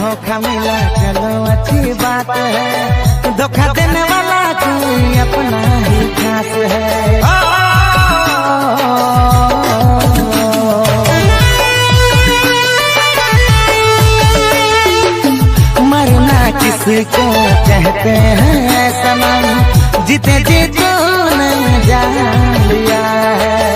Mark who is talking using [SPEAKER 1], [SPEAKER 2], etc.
[SPEAKER 1] धोखा मिला चलो अच्छी बात है, धोखा देने वाला कोई अपना ही खास है। मरना किसको कहते हैं सनम, जीते जी तूने जान लिया है।